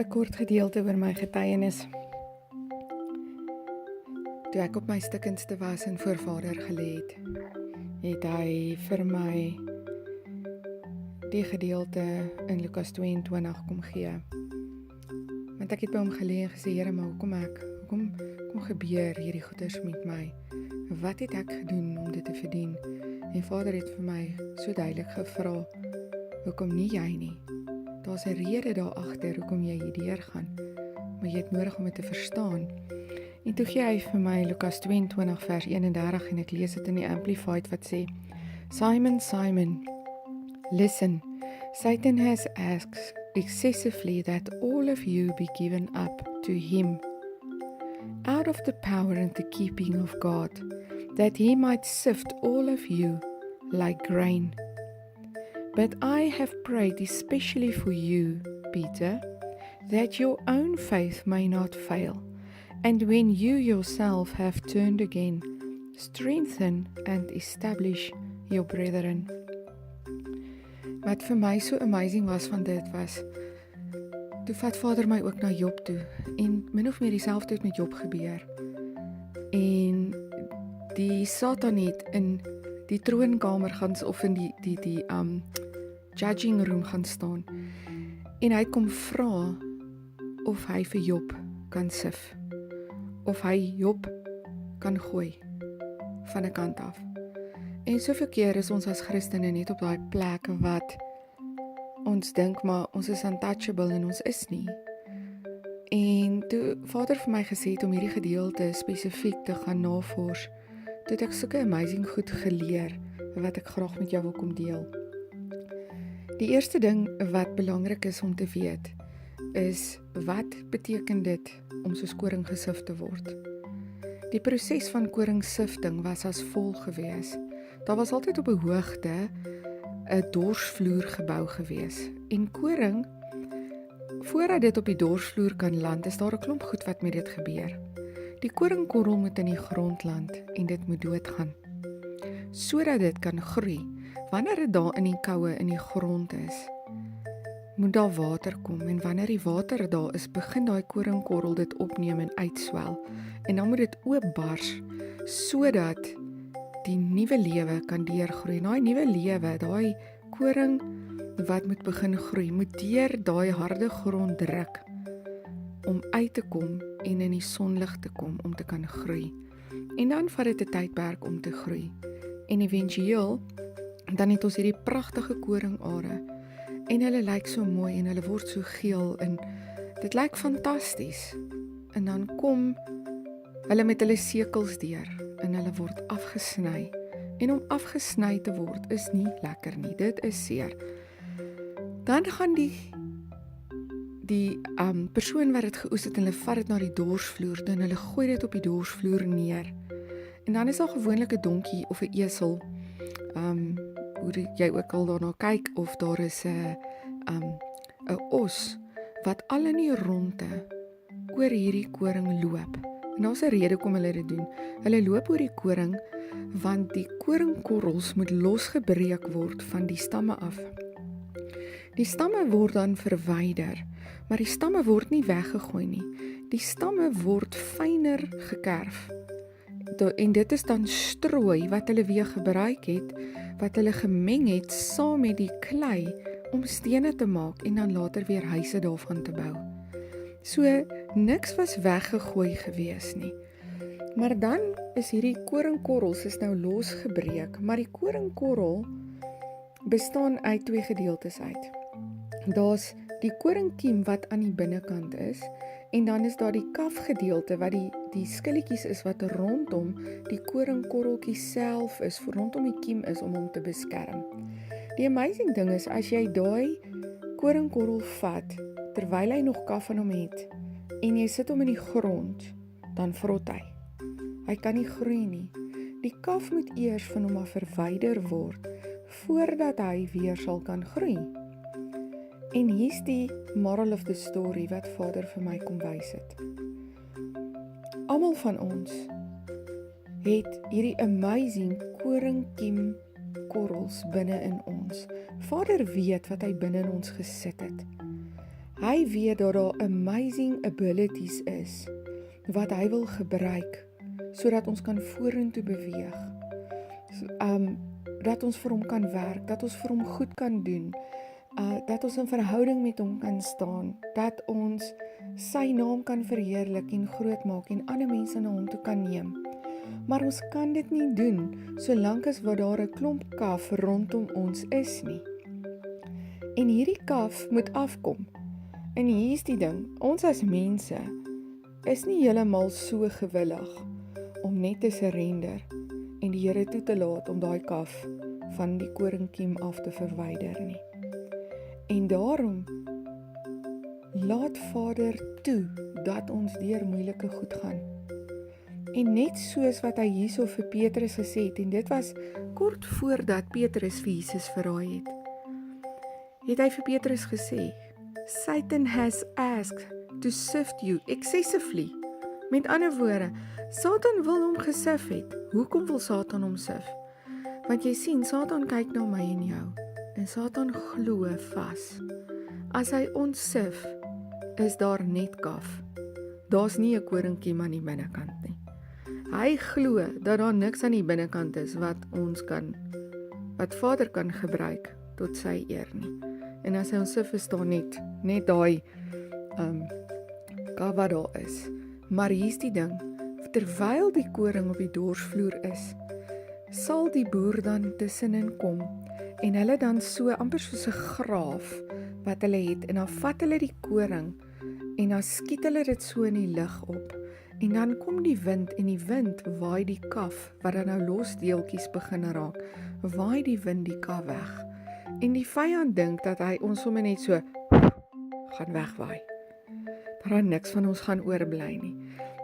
'n kort gedeelte oor my getuienis. Toe ek op my stikkendste was en voor Vader gelê het hy vir my die gedeelte in Lukas 22 kom gee. Want ek het by hom gelê en gesê, Here, maar hoekom gebeur hierdie goeders met my? Wat het ek gedoen om dit te verdien? En Vader het vir my so duidelik gevra, hoekom nie jy nie? Daar's 'n rede daar agter hoekom jy hierdeur gaan, maar jy het nodig om dit te verstaan. En toe gee hy vir my Lukas 22 vers 31 en ek lees dit in die Amplified wat sê, Simon, Simon, listen, Satan has asked excessively that all of you be given up to him, out of the power and the keeping of God, that he might sift all of you like grain. But I have prayed especially for you, Peter, that your own faith may not fail, and when you yourself have turned again, strengthen and establish your brethren. Wat vir my so amazing was van dit was, toe vat Vader my ook na Job toe, en min of meer dieselfde het met Job gebeur. En die Satan het in die troonkamer gaan, of in die judging room gaan staan, en hy kom vra of hy vir Job kan sif, of hy Job kan gooi van 'n kant af. En soveel keer is ons as Christene net op daai plek wat ons dink, maar ons is untouchable en ons is nie. En toe Vader vir my gesê het om hierdie gedeelte spesifiek te gaan navors, toe het ek sulke amazing goed geleer, wat ek graag met jou wil kom deel. Die eerste ding wat belangrik is om te weet, is wat beteken dit om soos koring gesif te word? Die proses van koringsifting was as volg gewees. Daar was altyd op 'n hoogte 'n dorsvloer gebou gewees. En koring, voordat dit op die dorsvloer kan land, is daar 'n klomp goed wat met dit gebeur. Die koringkorrel moet in die grond land en dit moet doodgaan, sodat dit kan groei. Wanneer dit daar in die koue in die grond is, moet daar water kom, en wanneer die water daar is, begin daai koringkorrel dit opneem en uitswel, en dan moet dit oopbars, sodat die nuwe lewe kan deurgroei. Daai nuwe lewe, daai koring wat moet begin groei, moet deur daai harde grond druk, om uit te kom en in die sonlig te kom, om te kan groei. En dan vat dit 'n tydperk om te groei. En éventueel, dan het ons hierdie pragtige koringare, en hulle lyk so mooi, en hulle word so geel, en dit lyk fantasties. En dan kom hulle met hulle sekels deur, en hulle word afgesny. En om afgesny te word, is nie lekker nie, dit is seer. Dan gaan die persoon wat dit geoes het, en hulle vat dit na die dorsvloer, en hulle gooi dit op die dorsvloer neer. En dan is daar gewoonlik 'n donkie of 'n esel, hoe jy ook al daarna kyk, of daar is 'n os, wat al in die ronde oor hierdie koring loop. En daar's 'n rede hoekom hulle dit doen. Hulle loop oor die koring, want die koringkorrels moet losgebreek word van die stamme af. Die stamme word dan verwyder, maar die stamme word nie weggegooi nie. Die stamme word fyner gekerf. En dit is dan strooi wat hulle weer gebruik het, wat hulle gemeng het saam met die klei om stene te maak en dan later weer huise daarvan te bou. So niks was weggegooi gewees nie. Maar dan is hierdie koringkorrels is nou losgebreek, maar die koringkorrel bestaan uit 2 gedeeltes uit. Daar's die koringkiem wat aan die binnekant is, en dan is daar die kafgedeelte wat die skilletjies is wat rondom die koringkorreltjie self is, rondom die kiem is om hom te beskerm. Die amazing ding is, as jy daai koringkorrel vat, terwyl hy nog kaf aan hom het, en jy sit hom in die grond, dan vrot hy. Hy kan nie groei nie. Die kaf moet eers van hom af verwyder word, voordat hy weer sal kan groei. En hier's die moral of the story wat Vader vir my kom wys het. Almal van ons het hierdie amazing koringkiem korrels binne in ons. Vader weet wat hy binne in ons gesit het. Hy weet dat daar amazing abilities is wat hy wil gebruik sodat ons kan vorentoe beweeg. Dat ons vir hom kan werk, dat ons vir hom goed kan doen, dat ons in verhouding met hom kan staan, dat ons sy naam kan verheerlik en groot maak en ander mense na hom toe kan neem. Maar ons kan dit nie doen solank as wat daar 'n klomp kaf rondom ons is nie. En hierdie kaf moet afkom. En hier is die ding, ons as mense is nie heeltemal so gewillig om net te surrender en die Here toe te laat om daai kaf van die koringkiem af te verwyder nie. En daarom laat Vader toe dat ons deur moeilike goed gaan. En net soos wat hy hierso vir Petrus gesê het, en dit was kort voordat Petrus vir Jesus verraai het hy vir Petrus gesê, Satan has asked to sift you excessively. Met ander woorde, Satan wil hom gesif het. Hoekom wil Satan hom sif? Want jy sien, Satan kyk na my en jou, en Satan glo vas. As hy ons sif, is daar net kaf. Daar's nie 'n koringkiem aan die binnekant nie. Hy glo dat daar niks aan die binnekant is wat Vader kan gebruik tot sy eer nie. En as hy ons sif, is daar net daai kaf wat daar is. Maar hier's die ding, terwyl die koring op die dorsvloer is, sal die boer dan tussenin kom en hulle dan so amper soos 'n graaf wat hulle het, en dan vat hulle die koring en dan skiet hulle dit so in die lug op, en dan kom die wind en die wind waai die kaf wat dan nou los deeltjies begin raak, waai die wind die kaf weg, en die vyand dink dat hy ons sommer net so gaan wegwaai, dat daar niks van ons gaan oorbly nie.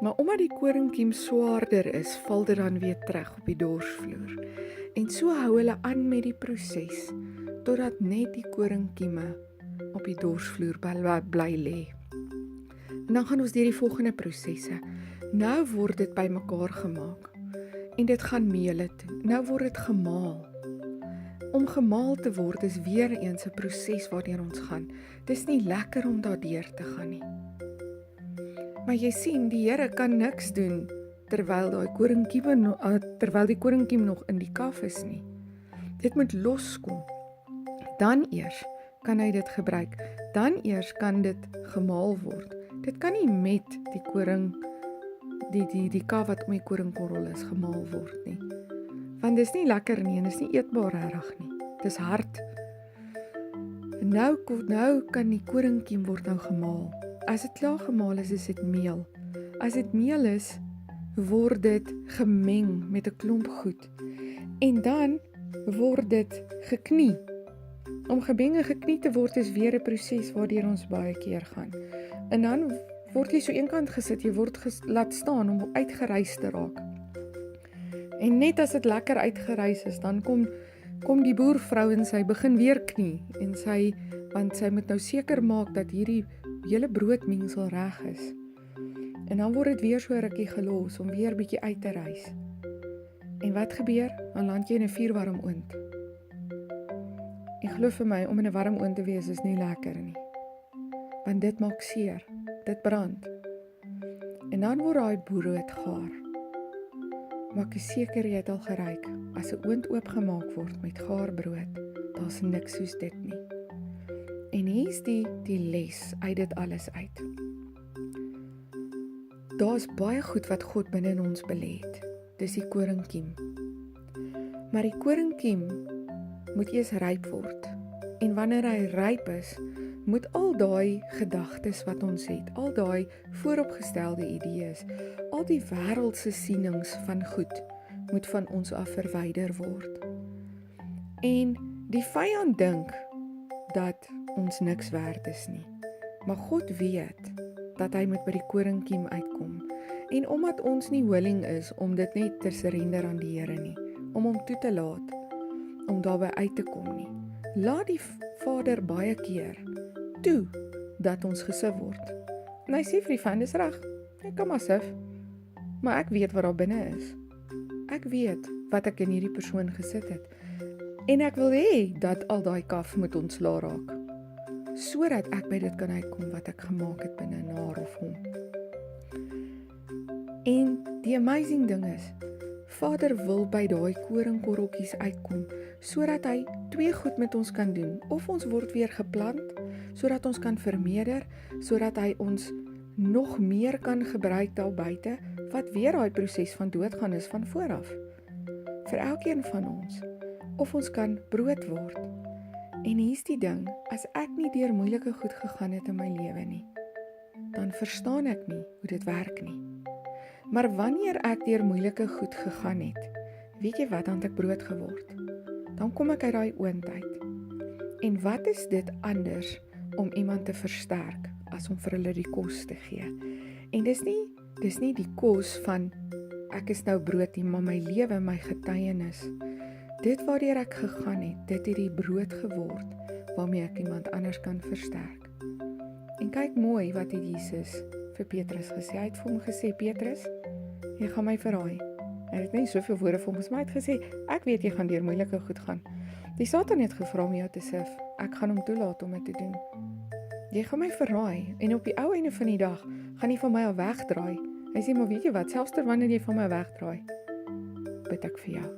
Maar omdat die koringkiem swaarder is, val dit dan weer terug op die dorsvloer. En so hou hulle aan met die proses, totdat net die koringkieme op die dorsvloer bly lê. En dan gaan ons deur die volgende prosesse. Nou word dit bymekaar gemaak. En dit gaan meele toe. Nou word dit gemaal. Om gemaal te word is weer eens 'n proses waardeur ons gaan. Dis nie lekker om daardeur te gaan nie. Maar jy sien, die Here kan niks doen terwyl die koringkiem nog in die kaf is nie. Dit moet loskom. Dan eers kan hy dit gebruik. Dan eers kan dit gemaal word. Dit kan nie met die koring, die kaf wat om die koringkorrel is, gemaal word nie. Want dis nie lekker nie en dis nie eetbaar regtig nie. Dis hard. Nou kan die koringkiem word nou gemaal. As dit klaar gemaal is dit meel. As dit meel is, word dit gemeng met 'n klomp goed. En dan word dit geknie. Om gemeng en geknie te word is weer 'n proses waardeur ons baie keer gaan. En dan word jy so eenkant gesit, jy word laat staan om uitgerys te raak. En net as dit lekker uitgerys is, dan kom die boervrou en sy begin weer knie. En want sy moet nou seker maak dat hierdie hele broodmengsel reg is. En dan word dit weer so 'n rukkie gelos om weer bietjie uit te rys. En wat gebeur? Dan land jy in 'n vuurwarm oond. En glo vir my, om in 'n warm oond te wees is nie lekker nie. Want dit maak seer, dit brand. En dan word daai brood gaar. Maak jy seker jy het al geryk, as 'n oond oopgemaak word met gaar brood, daar's niks soos dit nie. En hier's die les uit dit alles uit. Daar's baie goed wat God binne in ons belê het. Dis die koringkiem. Maar die koringkiem moet eers ryp word. En wanneer hy ryp is, moet al daai gedagtes wat ons het, al daai vooropgestelde idees, al die wêreldse sienings van goed, moet van ons af verwyder word. En die vyand dink dat ons niks werd is nie. Maar God weet dat hy moet by die koringkiem uitkom. En omdat ons nie willing is om dit net te surrender aan die Here nie, om hom toe te laat, om daarby uit te kom nie, laat die Vader baie keer toe dat ons gesif word. En hy sê vir die vyand, dis reg, ek kan maar sif, maar ek weet wat daar binne is. Ek weet wat ek in hierdie persoon gesit het. En ek wil hê dat al daai kaf moet ontslaa raak. sodat ek by dit kan uitkom wat ek gemaak het binne haar of hom. En die amazing ding is, Vader wil by daai koringkorreltjies uitkom, sodat hy twee goed met ons kan doen. Of ons word weer geplant, sodat ons kan vermeerder, sodat hy ons nog meer kan gebruik daar buite, wat weer daai proses van doodgaan is van vooraf. Vir elkeen van ons. Of ons kan brood word. En hier's die ding, as ek nie deur moeilike goed gegaan het in my lewe nie, dan verstaan ek nie hoe dit werk nie. Maar wanneer ek deur moeilike goed gegaan het, weet jy wat, dan het ek brood geword. Dan kom ek uit daai oond uit. En wat is dit anders om iemand te versterk, as om vir hulle die kos te gee? En dis nie die kos van, ek is nou brood nie, maar my lewe, my getuienis. Dit waardeur ek gegaan het, dit het die brood geword, waarmee ek iemand anders kan versterk. En kyk mooi wat het Jesus vir Petrus gesê. Hy het vir hom gesê, Petrus, jy gaan my verraai. Hy het nie soveel woorde vir hom gesê, maar hy het gesê, ek weet jy gaan deur moeilike goed gaan. Die Satan het gevra om jou te sif, ek gaan hom toelaat om dit te doen. Jy gaan my verraai, en op die ou einde van die dag, gaan jy van my al wegdraai. Hy sê, maar weet jy wat, selfs ter wanneer jy van my wegdraai, bid ek vir jou.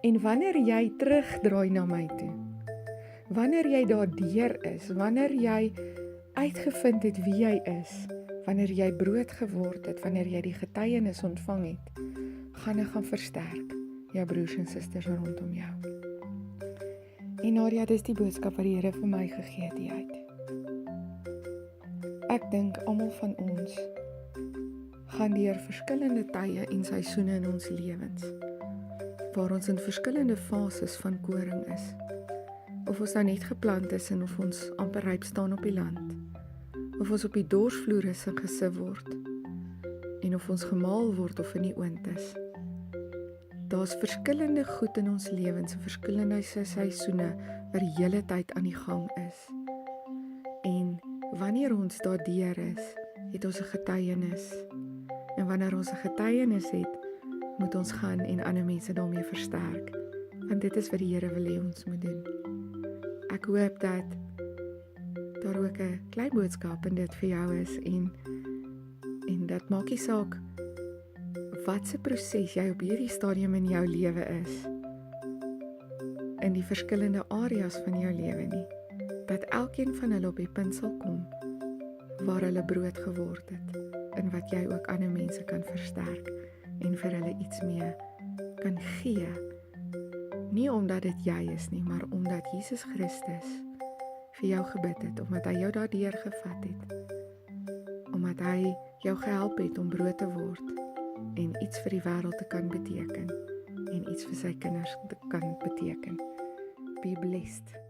En wanneer jy terugdraai na my toe, wanneer jy daardeur is, wanneer jy uitgevind het wie jy is, wanneer jy brood geword het, wanneer jy die getuienis ontvang het, gaan ek gaan versterk jou broers en susters rondom jou. En Nadia, dis die boodskap wat die Here vir my gegee het hier uit. Ek dink almal van ons gaan deur verskillende tye en seisoene in ons lewens, waar ons in verskillende fases van koring is. Of ons nou net geplant is en of ons amper ryp staan op die land, of ons op die dorsvloer is en gesif word, en of ons gemaal word of in die oond is. Daar's verskillende goed in ons lewens, verskillende seisoene, wat die hele tyd aan die gang is. En wanneer ons daardeur is, het ons 'n getuienis. En wanneer ons 'n getuienis het, moet ons gaan en ander mense daarmee versterk. Want dit is wat die Here wil hê ons moet doen. Ek hoop dat daar ook 'n klein boodskap in dit vir jou is en dat maak nie saak wat se proses jy op hierdie stadium in jou lewe is, in die verskillende areas van jou lewe nie, dat elkeen van hulle op die punt sal kom waar hulle brood geword het en wat jy ook ander mense kan versterk en vir hulle iets mee kan gee. Nie omdat dit jy is nie, maar omdat Jesus Christus vir jou gebid het, omdat hy jou daardeur gevat het, omdat hy jou gehelp het om brood te word en iets vir die wêreld te kan beteken en iets vir sy kinders te kan beteken. Be blessed.